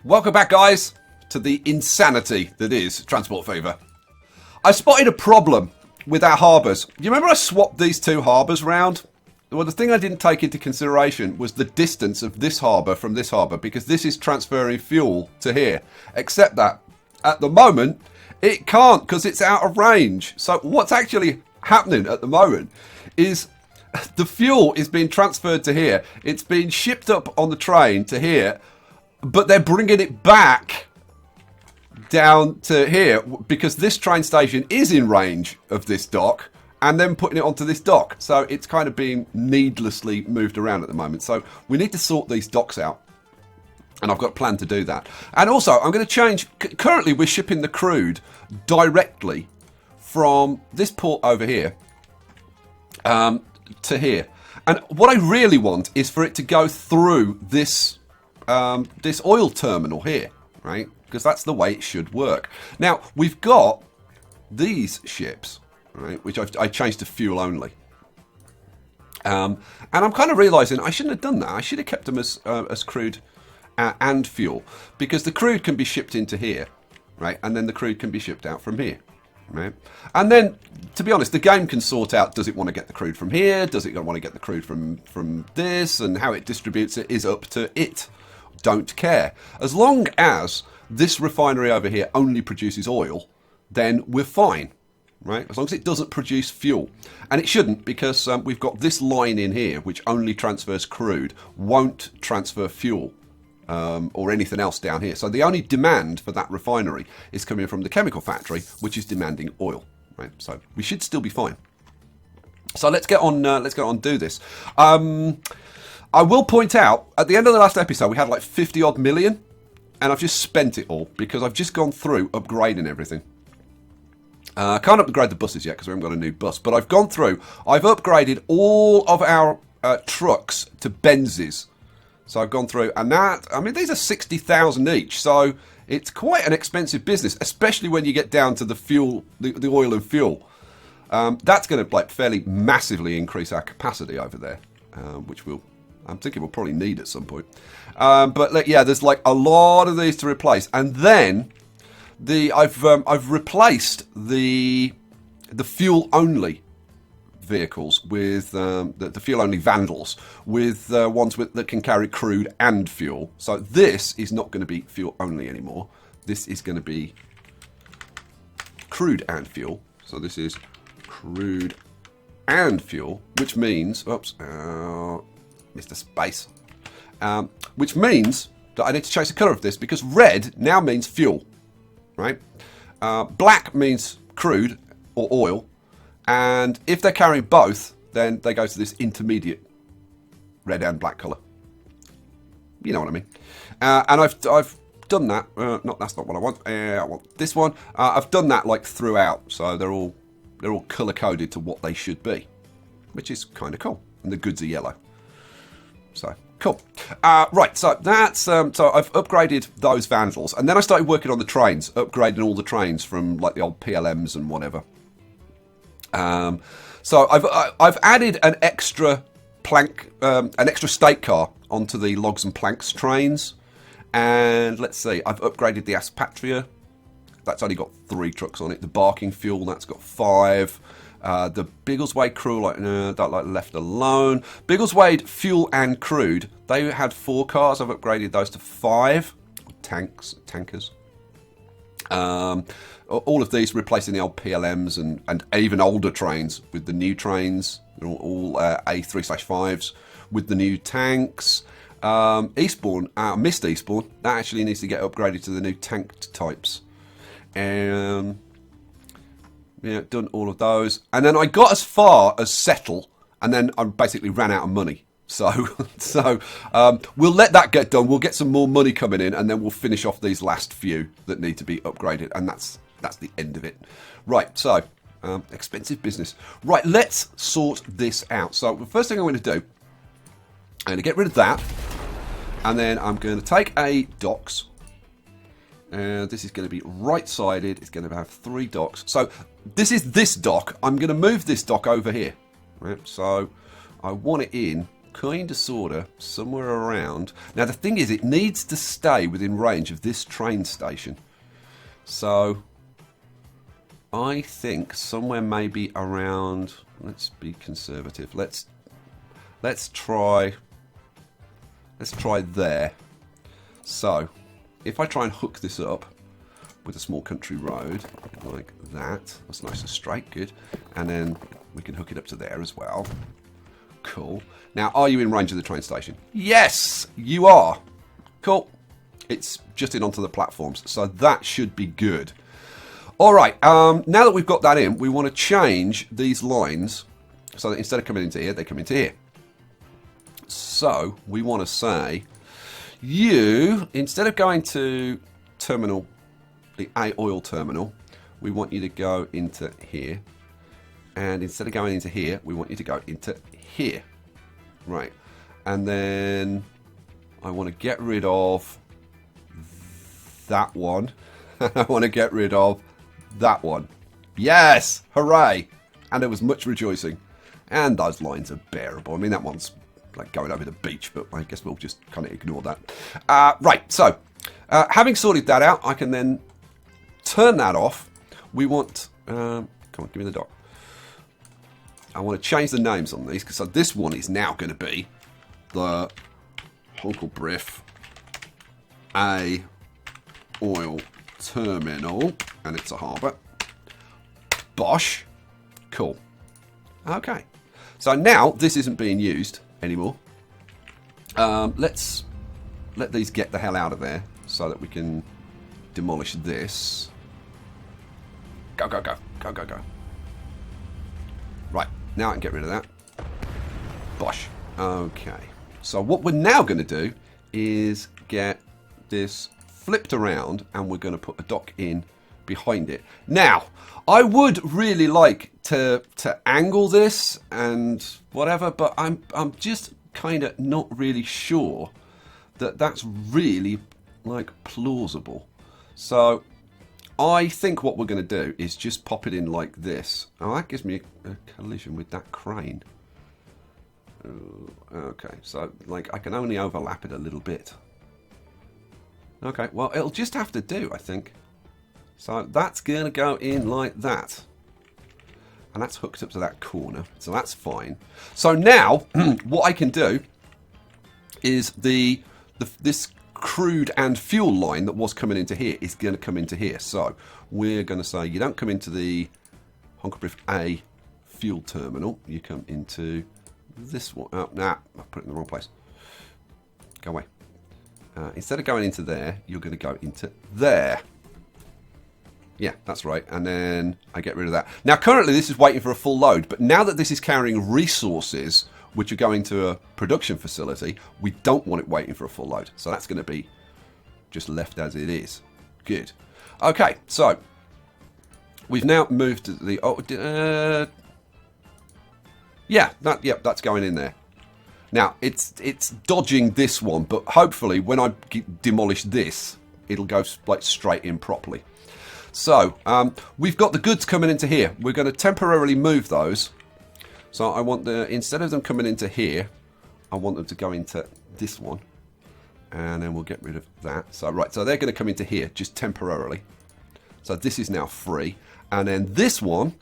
Welcome back, guys, to the insanity that is Transport Fever. I spotted a problem with our harbours. You remember I swapped these two harbours round? Well, the thing I didn't take into consideration was the distance of this harbour from this harbour, because this is transferring fuel to here. Except that, at the moment, it can't, because it's out of range. So what's actually happening at the moment is the fuel is being transferred to here. It's being shipped up on the train to here, but they're bringing it back down to here because this train station is in range of this dock, and then putting it onto this dock. So it's kind of being needlessly moved around at the moment. So we need to sort these docks out, and I've got a plan to do that. And also, I'm going to change. Currently, we're shipping the crude directly from this port over here to here. And what I really want is for it to go through this this oil terminal here, right? Because that's the way it should work. Now, we've got these ships, right, which I changed to fuel only. And I'm kind of realising I shouldn't have done that. I should have kept them as crude and fuel, because the crude can be shipped into here, right? And then the crude can be shipped out from here, right? And then, to be honest, the game can sort out, does it want to get the crude from here? Does it want to get the crude from this? And how it distributes it is up to it. Don't care. As long as this refinery over here only produces oil, then we're fine, right? As long as it doesn't produce fuel. And it shouldn't, because we've got this line in here which only transfers crude, won't transfer fuel or anything else down here. So the only demand for that refinery is coming from the chemical factory, which is demanding oil, right? So we should still be fine. So let's get on and do this. I will point out, at the end of the last episode, we had like 50 odd million, and I've just spent it all because I've just gone through upgrading everything. I can't upgrade the buses yet because we haven't got a new bus, but I've gone through, I've upgraded all of our trucks to Benzes. So I've gone through, and that, I mean, these are 60,000 each, so it's quite an expensive business, especially when you get down to the fuel, the oil and fuel. That's going to like fairly massively increase our capacity over there, which I'm thinking we'll probably need at some point. But yeah, there's like a lot of these to replace, and then I've replaced the fuel only vehicles with the fuel only Vandals with ones that can carry crude and fuel. So this is not going to be fuel only anymore. This is going to be crude and fuel. So this is crude and fuel, which means, oops, Mr. Space, which means that I need to change the colour of this, because red now means fuel, right? Black means crude or oil, and if they're carrying both, then they go to this intermediate red and black colour. You know what I mean? And I've done that. That's not what I want. I want this one. I've done that like throughout, so they're all colour coded to what they should be, which is kind of cool. And the goods are yellow. So, cool. Right, so that's so I've upgraded those Vandals, and then I started working on the trains, upgrading all the trains from like the old PLMs and whatever. So I've added an extra stake car onto the logs and planks trains, and let's see, I've upgraded the Aspatria. That's only got 3 trucks on it. The Barking Fuel, that's got 5. The Biggleswade Crew, left alone. Biggleswade Fuel and Crude, they had 4 cars. I've upgraded those to 5 tankers. All of these replacing the old PLMs and even older trains with the new trains. They're all A3/5s with the new tanks. Eastbourne, missed Eastbourne. That actually needs to get upgraded to the new tank types. Yeah, done all of those. And then I got as far as Settle, and then I basically ran out of money. So we'll let that get done. We'll get some more money coming in, and then we'll finish off these last few that need to be upgraded, and that's the end of it. Right, so expensive business. Right, let's sort this out. So the first thing I'm going to do, I'm going to get rid of that, and then I'm going to take a docks. This is going to be right-sided. It's going to have 3 docks. So this is this dock. I'm going to move this dock over here. Right? So I want it in kind of, sort of, somewhere around. Now, the thing is, it needs to stay within range of this train station. So, I think somewhere maybe around, let's be conservative. Let's try there. So, if I try and hook this up with a small country road, like that. That's nice and straight, good. And then we can hook it up to there as well. Cool. Now, are you in range of the train station? Yes, you are. Cool. It's just in onto the platforms, so that should be good. All right, now that we've got that in, we want to change these lines so that instead of coming into here, they come into here. So, we want to say, you, instead of going to terminal, the A oil terminal, we want you to go into here. And instead of going into here, we want you to go into here. Right. And then I want to get rid of that one. I want to get rid of that one. Yes! Hooray! And there was much rejoicing. And those lines are bearable. I mean, that one's like going over the beach, but I guess we'll just kind of ignore that. Right, so having sorted that out, I can then turn that off. We want... come on, give me the dock. I want to change the names on these, because this one is now going to be the Honkelbriff A Oil Terminal, and it's a harbour. Bosh. Cool. Okay. So now this isn't being used anymore. Let's let these get the hell out of there so that we can demolish this. Go, go, go. Go, go, go. Right. Now I can get rid of that. Bosh. Okay. So what we're now going to do is get this flipped around, and we're going to put a dock in behind it. Now, I would really like to angle this and whatever, but I'm just kind of not really sure that that's really like plausible. So I think what we're going to do is just pop it in like this. Oh, that gives me a collision with that crane. Okay, so like I can only overlap it a little bit. Okay, well, it'll just have to do, I think. So that's going to go in like that. And that's hooked up to that corner, so that's fine. So now, what I can do is this crude and fuel line that was coming into here is going to come into here. So we're going to say you don't come into the Honkelbriff A fuel terminal. You come into this one. Oh, nah, I put it in the wrong place. Go away. Instead of going into there, you're going to go into there. Yeah, that's right. And then I get rid of that. Now, currently, this is waiting for a full load. But now that this is carrying resources, which are going to a production facility, we don't want it waiting for a full load. So that's going to be just left as it is. Good. Okay, so we've now moved to the... Yep, that's going in there. Now, it's dodging this one, but hopefully when I demolish this, it'll go like straight in properly. So, we've got the goods coming into here. We're going to temporarily move those. So I want instead of them coming into here, I want them to go into this one. And then we'll get rid of that. So, right, so they're going to come into here just temporarily. So this is now free. And then this one,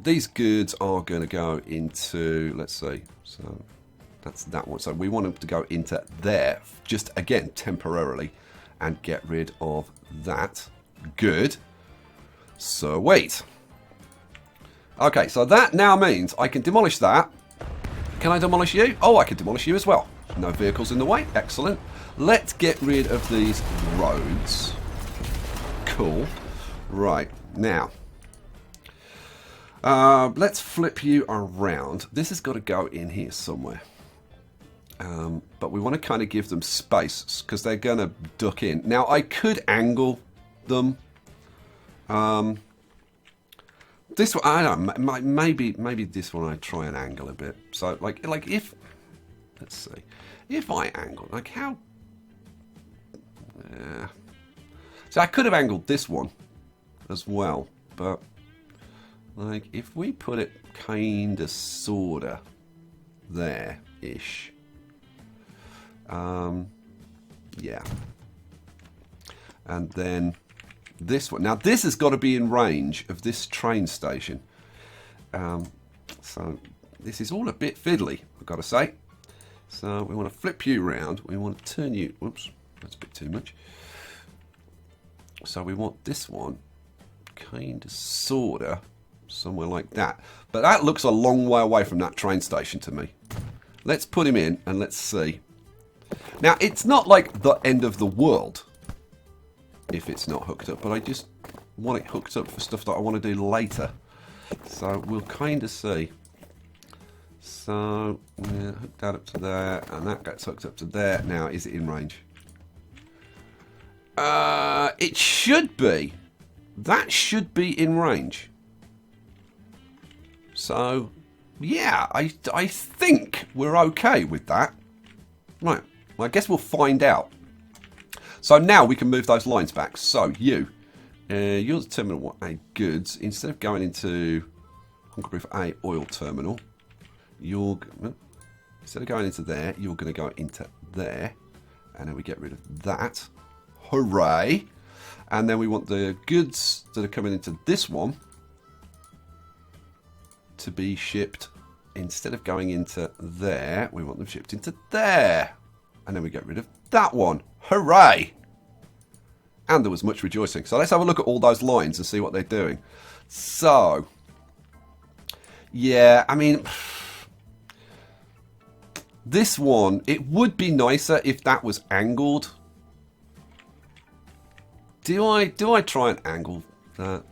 these goods are going to go into, let's see, so that's that one. So we want them to go into there, just again, temporarily, and get rid of that. Good. So wait. Okay, so that now means I can demolish that. Can I demolish you? Oh, I can demolish you as well. No vehicles in the way. Excellent. Let's get rid of these roads. Cool. Right, now. Let's flip you around. This has got to go in here somewhere. But we want to kind of give them space because they're going to duck in. Now, I could angle them. This one, I don't know, maybe this one I try and angle a bit. So, like if, let's see, if I angle, like how, so I could have angled this one as well, but like if we put it kind of sorta there-ish. Yeah. And then this one. Now, this has got to be in range of this train station. So this is all a bit fiddly, I've got to say. So we want to flip you around. We want to turn you... Whoops, that's a bit too much. So we want this one kind of, sort of, somewhere like that. But that looks a long way away from that train station to me. Let's put him in and let's see. Now, it's not like the end of the world if it's not hooked up, but I just want it hooked up for stuff that I want to do later. So we'll kind of see. So, yeah, hook that up to there, and that gets hooked up to there. Now, is it in range? It should be. That should be in range. So, yeah, I think we're okay with that. Right, well, I guess we'll find out. So now we can move those lines back. So you'll determine what a goods, instead of going into Hungary for a oil terminal, instead of going into there, you're going to go into there. And then we get rid of that. Hooray! And then we want the goods that are coming into this one to be shipped, instead of going into there, we want them shipped into there. And then we get rid of that one. Hooray! And there was much rejoicing. So let's have a look at all those lines and see what they're doing. So, yeah, I mean, this one, it would be nicer if that was angled. Do I try and angle that?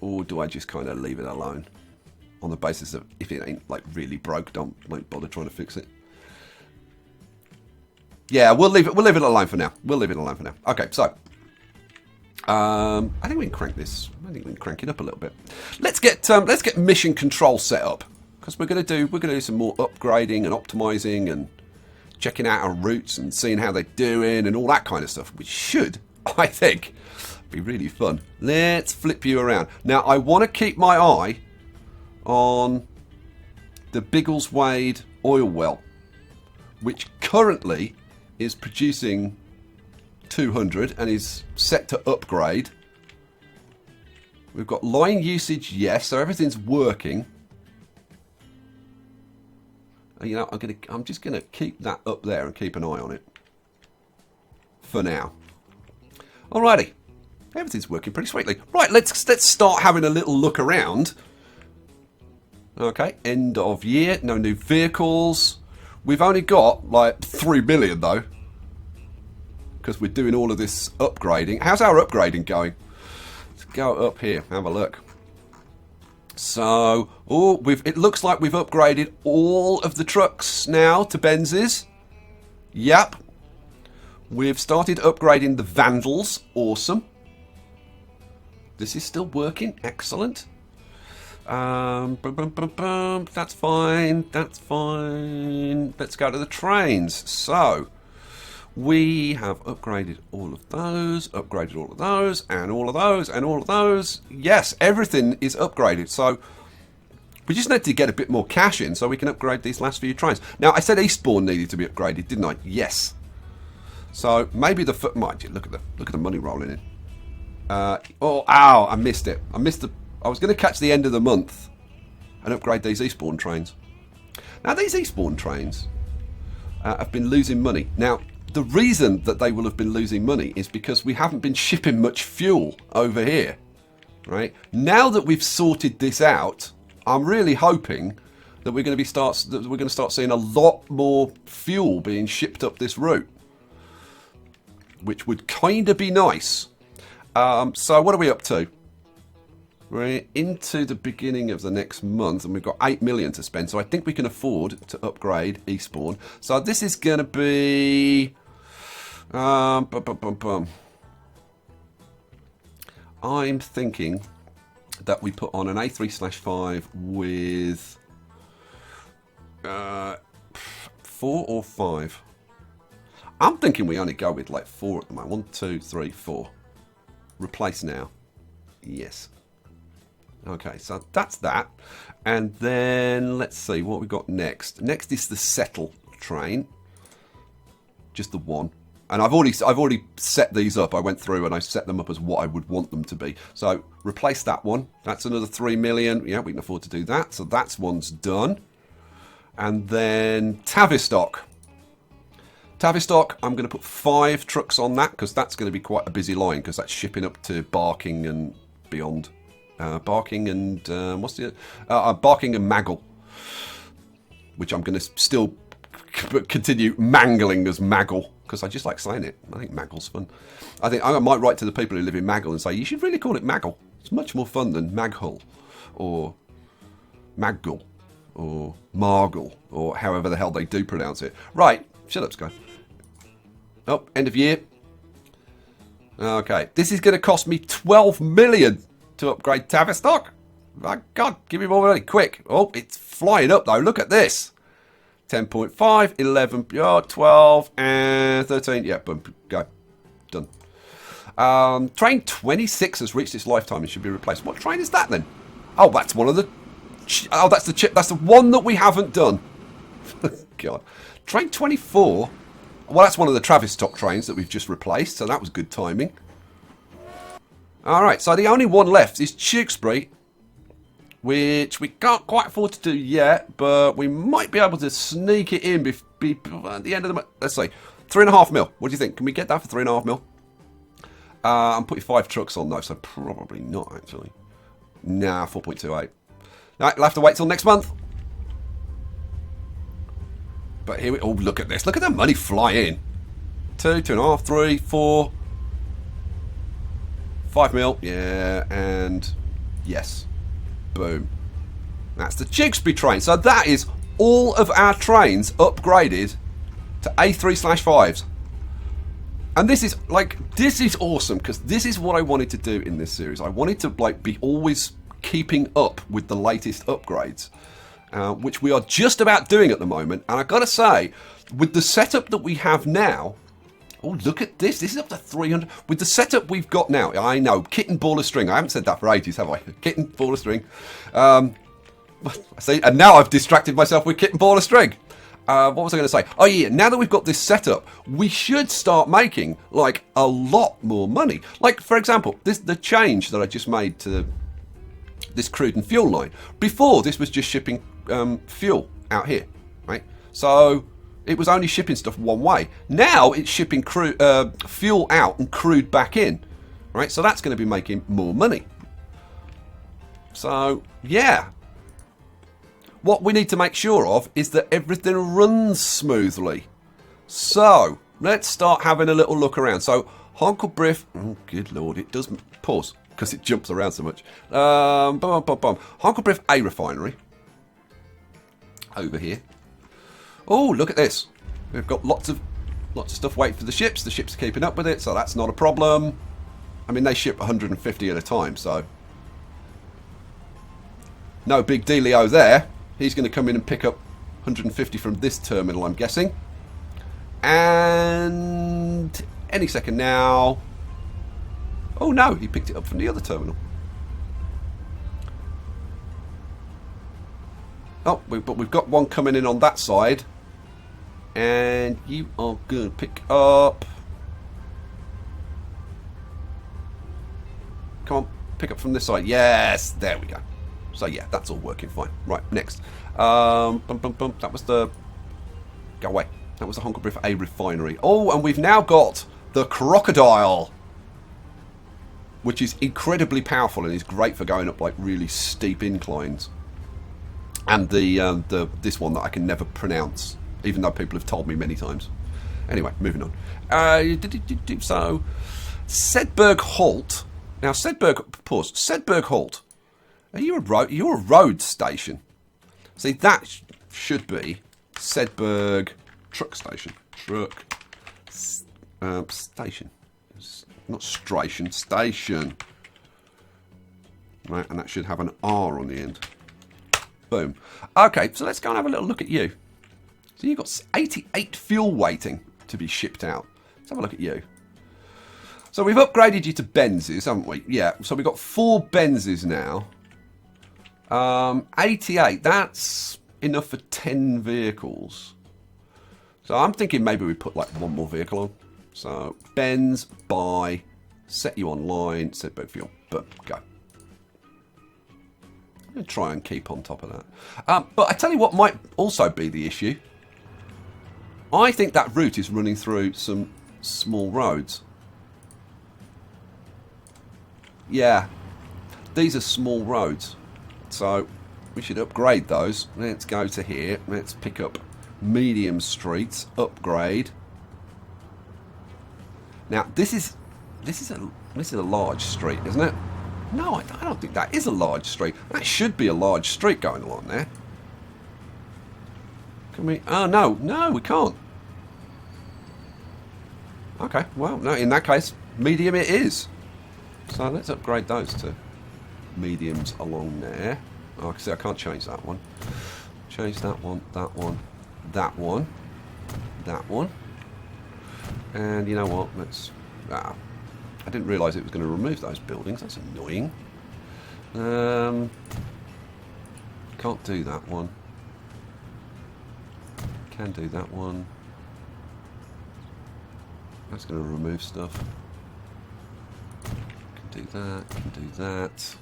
Or do I just kind of leave it alone? On the basis of, if it ain't like really broke, don't bother trying to fix it. Yeah, we'll leave it alone for now. We'll leave it alone for now. Okay, so I think we can crank this. I think we can crank it up a little bit. Let's get mission control set up, because we're gonna do some more upgrading and optimizing and checking out our routes and seeing how they're doing and all that kind of stuff, which should, I think, be really fun. Let's flip you around. Now, I want to keep my eye on the Biggleswade oil well, which currently is producing 200 and is set to upgrade. We've got line usage, yes, so everything's working. You know, I'm just gonna keep that up there and keep an eye on it for now. Alrighty, everything's working pretty sweetly. Right, let's start having a little look around. Okay, end of year, no new vehicles. We've only got like 3 million though, because we're doing all of this upgrading. How's our upgrading going? Let's go up here, have a look. So, it looks like we've upgraded all of the trucks now to Benzes. Yep. We've started upgrading the Vandals. Awesome. This is still working. Excellent. That's fine. That's fine. Let's go to the trains. So, we have upgraded all of those, upgraded all of those, and all of those, and all of those. Yes, everything is upgraded. So, we just need to get a bit more cash in so we can upgrade these last few trains. Now, I said Eastbourne needed to be upgraded, didn't I? Yes. So, maybe the... Look at the money rolling in. Ow, I missed it. I was going to catch the end of the month and upgrade these Eastbourne trains. Now, these Eastbourne trains have been losing money. Now, the reason that they will have been losing money is because we haven't been shipping much fuel over here, right? Now that we've sorted this out, I'm really hoping that we're going to start seeing a lot more fuel being shipped up this route, which would kind of be nice. So what are we up to? We're into the beginning of the next month and we've got 8 million to spend, so I think we can afford to upgrade Eastbourne. So this is going to be... I'm thinking that we put on an A3/5 with 4 or 5. I'm thinking we only go with like 4 at the moment. 1, 2, 3, 4. Replace now. Yes. Okay, so that's that. And then let's see what we got next. Next is the settle train. Just the one. And I've already set these up. I went through and I set them up as what I would want them to be. So replace that one. That's another 3 million. Yeah, we can afford to do that. So that's one's done. And then Tavistock. Tavistock, I'm going to put 5 trucks on that because that's going to be quite a busy line because that's shipping up to Barking and beyond. Barking and what's the Barking and Maggle, which I'm going to still continue mangling as Maggle because I just like saying it. I think Maggle's fun. I think I might write to the people who live in Maggle and say you should really call it Maggle. It's much more fun than Maghull or Maggle or Margle or however the hell they do pronounce it. Right, shut up, Skye. Oh, end of year. Okay, this is going to cost me 12 million to upgrade Tavistock. My God, give me more money, quick. Oh, it's flying up though. Look at this. 10.5, 11, 12, and 13. Yeah, boom, go. Done. Train 26 has reached its lifetime and should be replaced. What train is that then? Oh, that's one of the... Oh, that's the chip. That's the one that we haven't done. God. Train 24... Well, that's one of the Tavistock trains that we've just replaced, so that was good timing. Alright, so the only one left is Tewkesbury, which we can't quite afford to do yet, but we might be able to sneak it in at the end of the month. Let's see, 3.5 mil. What do you think? Can we get that for 3.5 mil? I'm putting 5 trucks on though, so probably not actually. Nah, 4.28. Right, we'll have to wait till next month. But here we... Oh, look at this. Look at the money fly in. 2, 2.5, 3, 4... 5 mil. Yeah, and... Yes. Boom. That's the Tewkesbury train. So that is all of our trains upgraded to A3/5s. And this is, like... This is awesome, because this is what I wanted to do in this series. I wanted to, like, be always keeping up with the latest upgrades. Which we are just about doing at the moment. And I've got to say, with the setup that we have now... Oh, look at this. This is up to 300. With the setup we've got now... I know, kit and ball of string. I haven't said that for ages, have I? Kit and ball of string. See, and now I've distracted myself with kit and ball of string. What was I going to say? Oh, yeah, now that we've got this setup, we should start making, like, a lot more money. Like, for example, the change that I just made to this crude and fuel line. Before, this was just shipping... fuel out here, right? So it was only shipping stuff one way. Now it's shipping fuel out and crude back in, right? So that's going to be making more money. So yeah, what we need to make sure of is that everything runs smoothly. So let's start having a little look around. So Honkelbrief, oh good lord, it does pause because it jumps around so much. Honkelbrief A refinery. Over here. Oh, look at this. We've got lots of stuff waiting for the ships. The ships are keeping up with it, so that's not a problem. I mean, they ship 150 at a time, so no big dealio there. He's going to come in and pick up 150 from this terminal, I'm guessing. And any second now. Oh no, he picked it up from the other terminal. Oh, but we've got one coming in on that side. And you are going to pick up... Come on, pick up from this side. Yes, there we go. So yeah, that's all working fine. Right, next. That was the... Go away. That was the Honkelbrief A refinery. Oh, and we've now got the Crocodile. Which is incredibly powerful and is great for going up like really steep inclines. And this one that I can never pronounce, even though people have told me many times. Anyway, moving on. So, Sedberg Halt. Now, Sedberg Halt. Are you a road? You're a road station. See, that should be Sedberg Truck Station. Station. Not station. Station. Right, and that should have an R on the end. Boom. Okay, so let's go and have a little look at you. So you've got 88 fuel waiting to be shipped out. Let's have a look at you. So we've upgraded you to Benzes, haven't we? Yeah, so we've got 4 Benzes now. 88, that's enough for 10 vehicles. So I'm thinking maybe we put like one more vehicle on. So Benz, buy, set you online, set boat fuel, boom, go. I'm going to try and keep on top of that. But I tell you what might also be the issue. I think that route is running through some small roads. Yeah, these are small roads. So we should upgrade those. Let's go to here. Let's pick up medium streets. Upgrade. Now this is a large street, isn't it? No, I don't think that is a large street. That should be a large street going along there. Can we? Oh no, we can't. Okay, well, no. In that case, medium it is. So let's upgrade those to mediums along there. Oh, see, I can't change that one. Change that one, that one, that one, that one. And you know what? Let's. I didn't realise it was going to remove those buildings. That's annoying. Can't do that one. Can do that one. That's going to remove stuff. Can do that. Can do that.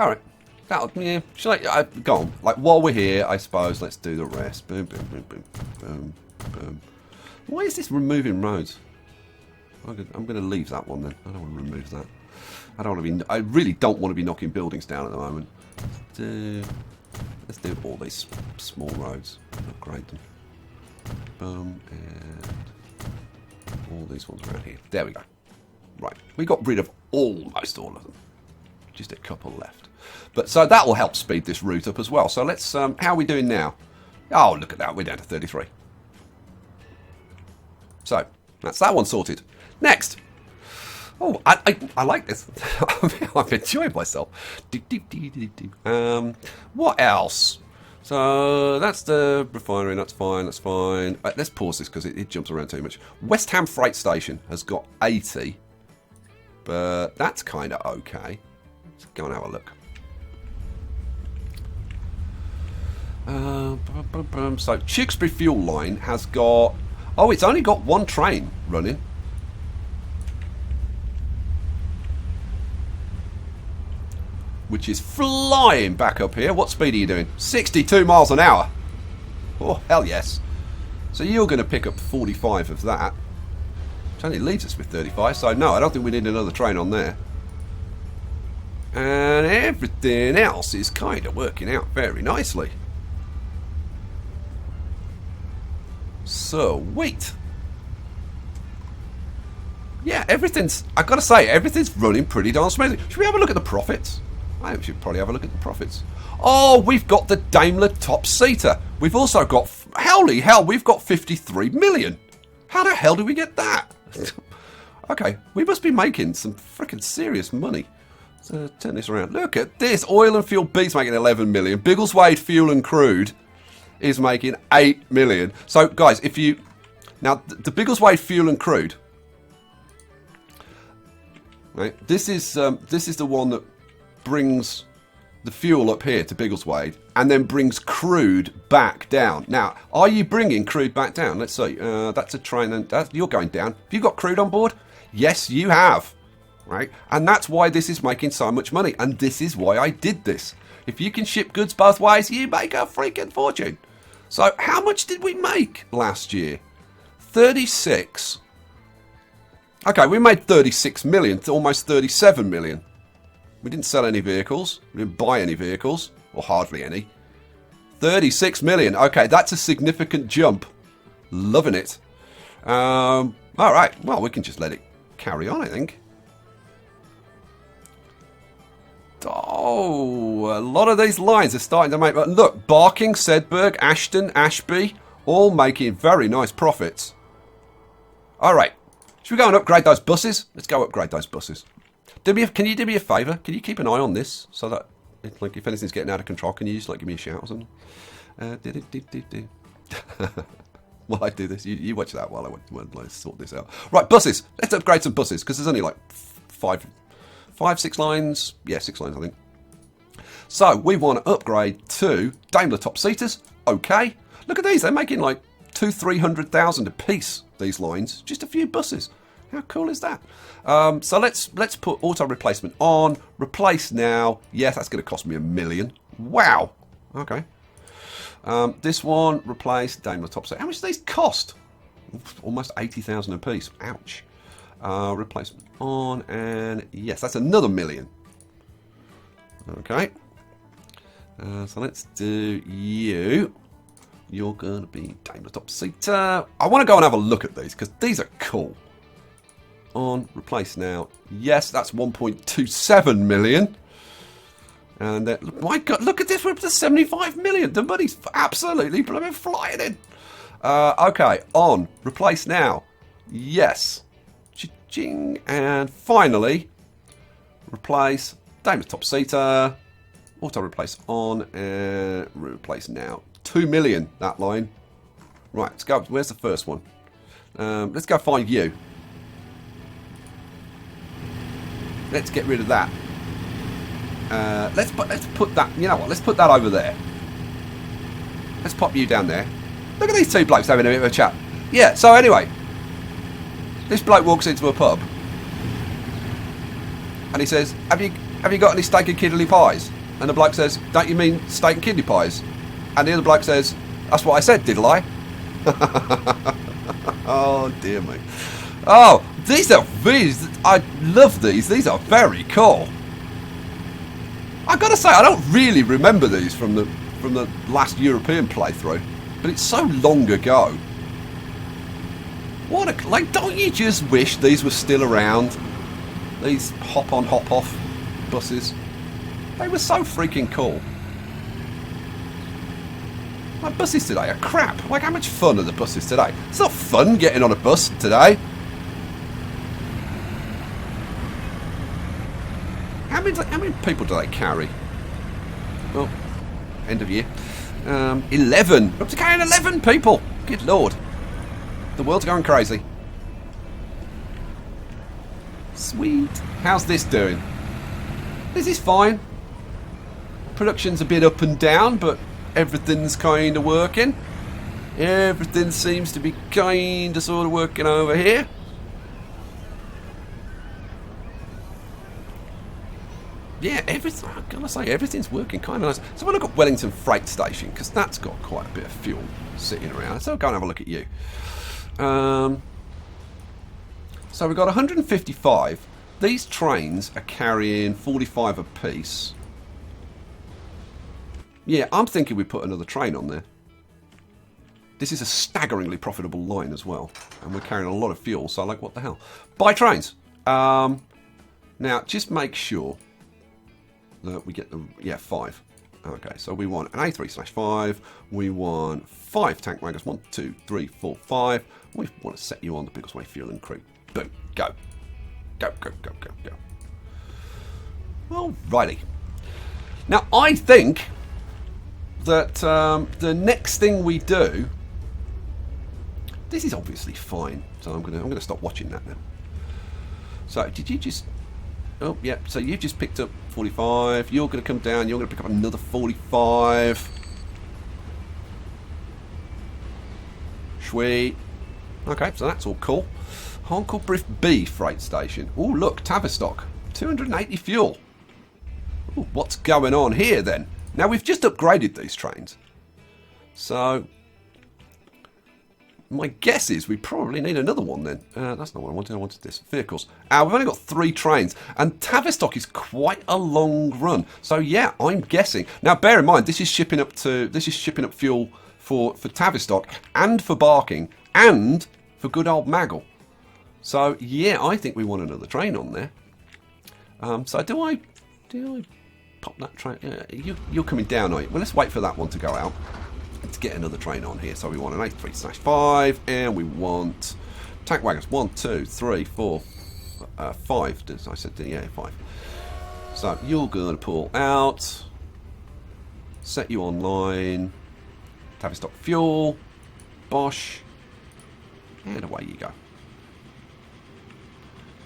All right. That'll, yeah. Shall I go on? Like while we're here, I suppose let's do the rest. Boom, boom, boom, boom, boom, boom. Why is this removing roads? I'm going to leave that one then. I don't want to remove that. I don't want to be. I really don't want to be knocking buildings down at the moment. Let's do all these small roads. Upgrade them. Boom, and all these ones around here. There we go. Right, we got rid of almost all of them. Just a couple left. But so that will help speed this route up as well. So let's. How are we doing now? Oh, look at that. We're down to 33. So that's that one sorted. Next. Oh, I like this. I'm enjoying myself. What else? So that's the refinery. That's fine. That's fine. Let's pause this because it jumps around too much. West Ham Freight Station has got 80, but that's kind of okay. Let's go and have a look. So Tewkesbury Fuel Line has got. Oh, it's only got one train running. Which is flying back up here. What speed are you doing? 62 miles an hour. Oh, hell yes. So you're going to pick up 45 of that. Which only leaves us with 35. So no, I don't think we need another train on there. And everything else is kind of working out very nicely. Sweet. Yeah, everything's... I've got to say, everything's running pretty darn smoothly. Should we have a look at the profits? I think we should probably have a look at the profits. Oh, we've got the Daimler top-seater. We've also got... Holy hell, we've got 53 million. How the hell do we get that? Okay, we must be making some freaking serious money. So turn this around. Look at this. Oil and Fuel B's making 11 million. Biggleswade Fuel and Crude is making 8 million. So, guys, if you... Now, the Biggleswade Fuel and Crude... Right, this is the one that brings the fuel up here to Biggleswade and then brings crude back down. Now, are you bringing crude back down? Let's see. That's a train. And you're going down. Have you got crude on board? Yes, you have. Right, and that's why this is making so much money. And this is why I did this. If you can ship goods both ways, you make a freaking fortune. So, how much did we make last year? 36. Okay, we made 36 million to almost 37 million. We didn't sell any vehicles. We didn't buy any vehicles, or hardly any. 36 million. Okay, that's a significant jump. Loving it. All right, well, we can just let it carry on, I think. Oh, a lot of these lines are starting to make... Look, Barking, Sedberg, Ashton, Ashby, all making very nice profits. All right. Should we go and upgrade those buses? Let's go upgrade those buses. Can you do me a favour? Can you keep an eye on this so that, like, if anything's getting out of control, can you just like give me a shout or something? While I do this, you watch that while I sort this out. Right, buses. Let's upgrade some buses because there's only like 5, 6 lines. Yeah, 6 lines, I think. So we want to upgrade to Daimler top seaters. Okay. Look at these. They're making like 200,000-300,000 a piece, these lines. Just a few buses. How cool is that? So let's put auto replacement on. Replace now. Yes, that's going to cost me $1 million. Wow. Okay. This one, replace Daimler top set. How much do these cost? Almost 80,000 a piece. Ouch. Replacement on, and yes, that's another $1 million. Okay. So let's do you. You're going to be Daimler top seater. I want to go and have a look at these because these are cool. On, replace now. Yes, that's 1.27 million. And my God, look at this, we're up to 75 million. The money's absolutely blooming flying in. Okay, on, replace now. Yes. Cha-ching. And finally, replace Daimler top seater. Auto replace on and replace now. 2 million, that line. Right, let's go. Where's the first one? Let's go find you. Let's get rid of that. Let's put that. You know what? Let's put that over there. Let's pop you down there. Look at these two blokes having a bit of a chat. Yeah. So anyway, this bloke walks into a pub and he says, "Have you got any steak and kidney pies?" And the bloke says, "Don't you mean steak and kidney pies?" And the other bloke says, "That's what I said, did I?" Oh dear me. Oh, these. I love these. These are very cool. I've got to say, I don't really remember these from the last European playthrough, but it's so long ago. What a, like, don't you just wish these were still around? These hop on, hop off buses. They were so freaking cool. Like, buses today are crap. Like, how much fun are the buses today? It's not fun getting on a bus today. How many people do they carry? Well, end of year. 11. We're up to carrying 11 people. Good Lord. The world's going crazy. Sweet. How's this doing? This is fine. Production's a bit up and down, but everything's kind of working. Everything seems to be kind of sort of working over here. Yeah, everything. I'm gonna say everything's working kind of nice. So we'll look at Wellington Freight Station because that's got quite a bit of fuel sitting around. So I'll go and have a look at you. So we've got 155. These trains are carrying 45 apiece. Yeah, I'm thinking we put another train on there. This is a staggeringly profitable line as well, and we're carrying a lot of fuel. So like, what the hell? Buy trains. Now just make sure that we get the 5. Okay, so we want an A3/5. We want 5 tank wagons. 1, 2, 3, 4, 5. We want to set you on the Biggleswade Fuel and Crew. Boom, go, go, go, go, go, go. Alrighty. Now I think that the next thing we do. This is obviously fine, so I'm gonna stop watching that now. So did you just? Oh, yeah, so you've just picked up 45. You're going to come down. You're going to pick up another 45. Sweet. Okay, so that's all cool. Honkel Briff B freight station. Oh, look, Tavistock. 280 fuel. Ooh, what's going on here, then? Now, we've just upgraded these trains. So my guess is we probably need another one then. That's not what I wanted. I wanted this. Vehicles. We've only got 3 trains. And Tavistock is quite a long run. So yeah, I'm guessing. Now bear in mind, this is shipping up fuel for Tavistock and for Barking and for good old Maggle. So yeah, I think we want another train on there. So do I pop that train? You're coming down, are you? Well, let's wait for that one to go out. To get another train on here. So we want an A3/5 and we want tank wagons. 1, 2, 3, 4, 5. I said, yeah, 5. So you're going to pull out, set you online, Tavistock fuel, Bosch, and away you go.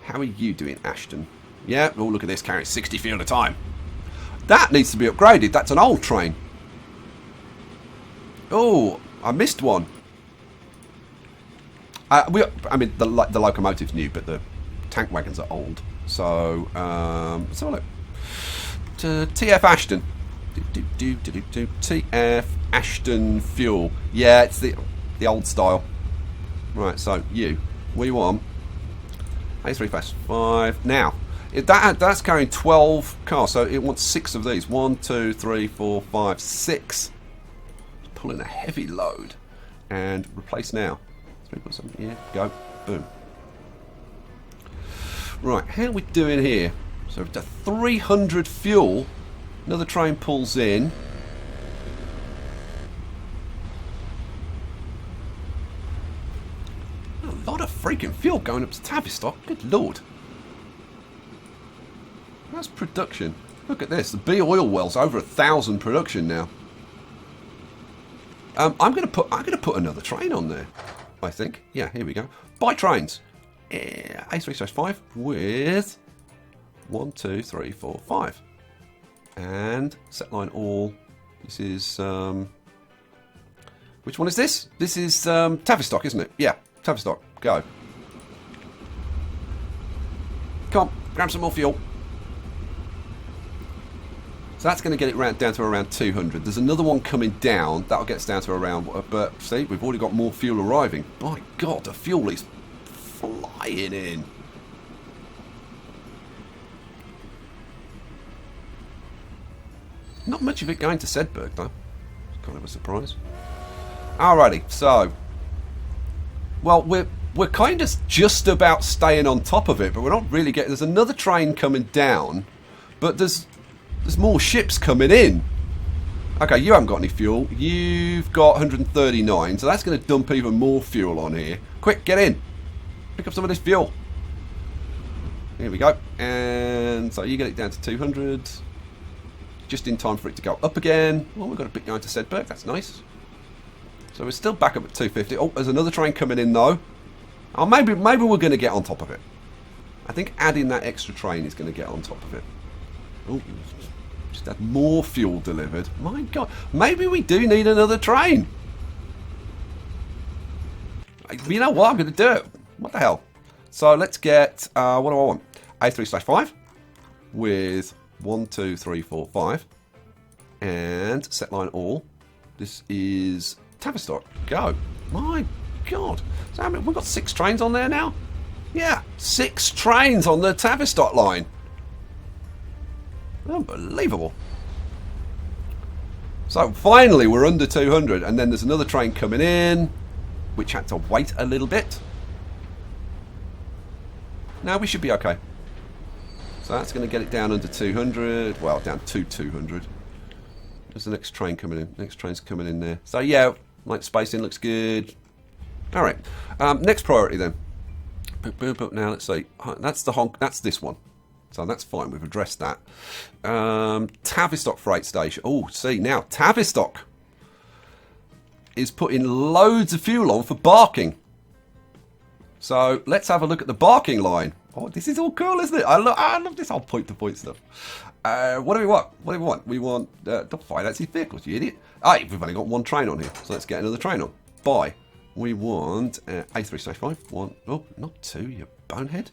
How are you doing, Ashton? Yeah, oh, look at this, carrying 60 fuel at a time. That needs to be upgraded. That's an old train. Oh, I missed one. I mean, the locomotive's new, but the tank wagons are old. So, let's have a look. TF Ashton. TF Ashton fuel. Yeah, it's the old style. Right, so what do you want? A3-5. Now, that's carrying 12 cars, so it wants 6 of these. 1, 2, 3, 4, 5, 6. It's pulling a heavy load. And replace now. Put something here. Go. Boom. Right, how are we doing here? So we've got 300 fuel. Another train pulls in. A lot of freaking fuel going up to Tavistock. Good lord. That's production. Look at this. The B oil well's over 1,000 production now. I'm gonna put another train on there. I think. Yeah, here we go. Buy trains. A3-5 with 1, 2, 3, 4, 5. And set line all. This is which one is this? This is Tavistock, isn't it? Yeah, Tavistock. Go. Come on, grab some more fuel. So that's going to get it down to around 200. There's another one coming down. That'll get us down to around... But, see, we've already got more fuel arriving. My God, the fuel is flying in. Not much of it going to Sedberg, though. It's kind of a surprise. Alrighty, so... Well, we're kind of just about staying on top of it, but we're not really getting... There's another train coming down, but there's more ships coming in. Okay, you haven't got any fuel. You've got 139, so that's going to dump even more fuel on here. Quick, get in. Pick up some of this fuel. Here we go. And so you get it down to 200. Just in time for it to go up again. Well, we've got a bit going to Sedberg. That's nice. So we're still back up at 250. Oh, there's another train coming in, though. Oh, maybe we're going to get on top of it. I think adding that extra train is going to get on top of it. Oh, just had more fuel delivered. My God, maybe we do need another train. You know what? I'm going to do it. What the hell? So let's get, what do I want? A3/5 with 1, 2, 3, 4, 5. And set line all. This is Tavistock. Go. My God. So I mean, we've got 6 trains on there now? Yeah, 6 trains on the Tavistock line. Unbelievable. So finally we're under 200, and then there's another train coming in, which had to wait a little bit. Now we should be okay. So that's going to get it down under 200. Well, down to 200. There's the next train coming in. Next train's coming in there. So yeah, light spacing looks good. All right. Next priority then. Now let's see. That's the honk. That's this one. So that's fine. We've addressed that. Tavistock freight station. Oh, see now Tavistock is putting loads of fuel on for Barking. So let's have a look at the Barking line. Oh, this is all cool, isn't it? I love this whole point-to-point stuff. What do we want? What do we want? We want don't finance these vehicles, you idiot. We've only got one train on here, so let's get another train on. Buy. We want A3/5. One. Oh, not 2, you bonehead.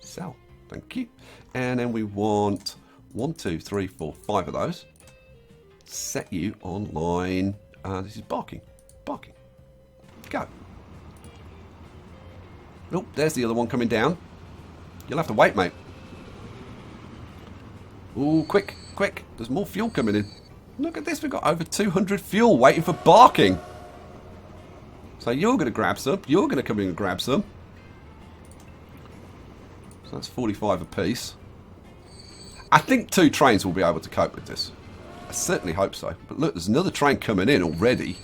Sell. Thank you. And then we want 1, 2, 3, 4, 5 of those. Set you on line. This is Barking. Barking. Go. Oh, there's the other one coming down. You'll have to wait, mate. Ooh, quick, quick. There's more fuel coming in. Look at this. We've got over 200 fuel waiting for Barking. So you're going to grab some. You're going to come in and grab some. So that's 45 apiece. I think 2 trains will be able to cope with this. I certainly hope so. But look, there's another train coming in already.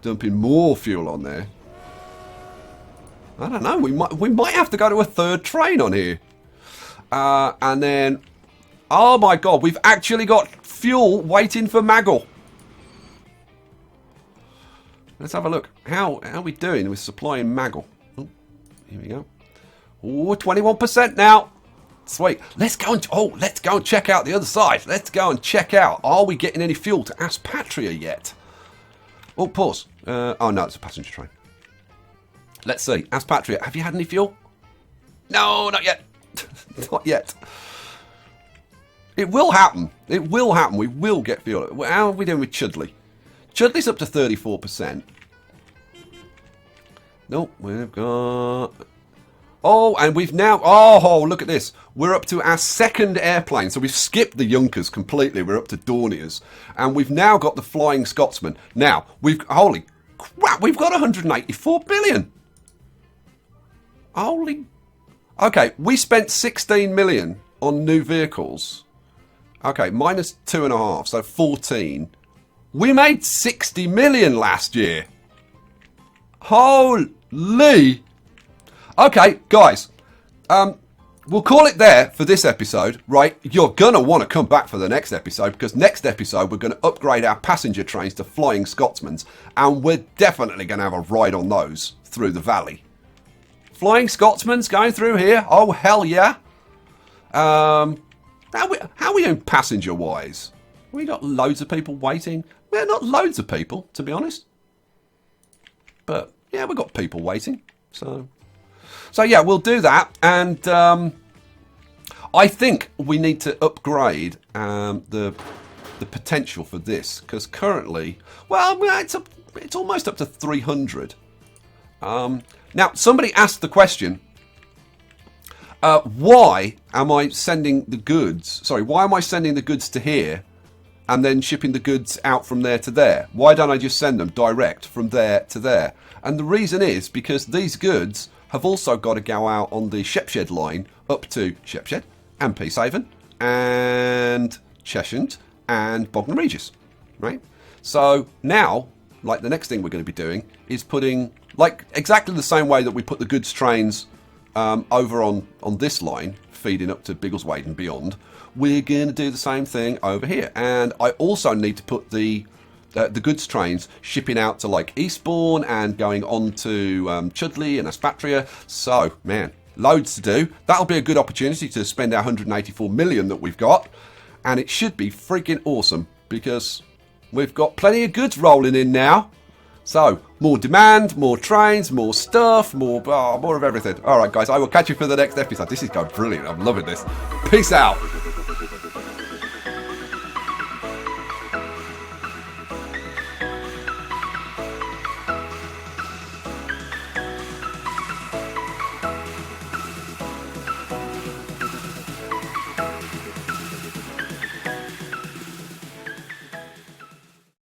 Dumping more fuel on there. I don't know. We might have to go to a 3rd train on here. And then... Oh my God. We've actually got fuel waiting for Maggle. Let's have a look. How are we doing with supplying Maggle? Oh, here we go. Oh, 21% now. Sweet. Let's go and check out the other side. Let's go and check out. Are we getting any fuel to Aspatria yet? Oh, pause. Oh, no, it's a passenger train. Let's see. Aspatria, have you had any fuel? No, not yet. Not yet. It will happen. It will happen. We will get fuel. How are we doing with Chudley? Chudley's up to 34%. Nope, we've got... Oh, and we've now... Oh, look at this. We're up to our second airplane. So we've skipped the Junkers completely. We're up to Dorniers. And we've now got the Flying Scotsman. Now, holy crap, we've got 184 billion. Holy... Okay, we spent 16 million on new vehicles. Okay, minus 2.5, so 14. We made 60 million last year. Holy... Okay, guys, we'll call it there for this episode, right? You're going to want to come back for the next episode, because next episode we're going to upgrade our passenger trains to Flying Scotsmans, and we're definitely going to have a ride on those through the valley. Flying Scotsmans going through here? Oh, hell yeah. How are we doing passenger-wise? We got loads of people waiting. Well, not loads of people, to be honest. But, yeah, we've got people waiting, so yeah, we'll do that, and I think we need to upgrade the potential for this, because currently, well, it's almost up to 300. Now, somebody asked the question, why am I sending the goods? Sorry, why am I sending the goods to here and then shipping the goods out from there to there? Why don't I just send them direct from there to there? And the reason is because these goods have also got to go out on the Shepshed line up to Shepshed and Peacehaven and Cheshire and Bognor Regis, right? So now, like, the next thing we're going to be doing is putting, like, exactly the same way that we put the goods trains over on this line, feeding up to Biggleswade and beyond, we're going to do the same thing over here. And I also need to put the goods trains shipping out to, like, Eastbourne and going on to Chudley and Aspatria. So, man, loads to do. That'll be a good opportunity to spend our 184 million that we've got. And it should be freaking awesome, because we've got plenty of goods rolling in now. So, more demand, more trains, more stuff, more of everything. All right, guys, I will catch you for the next episode. This is going brilliant. I'm loving this. Peace out.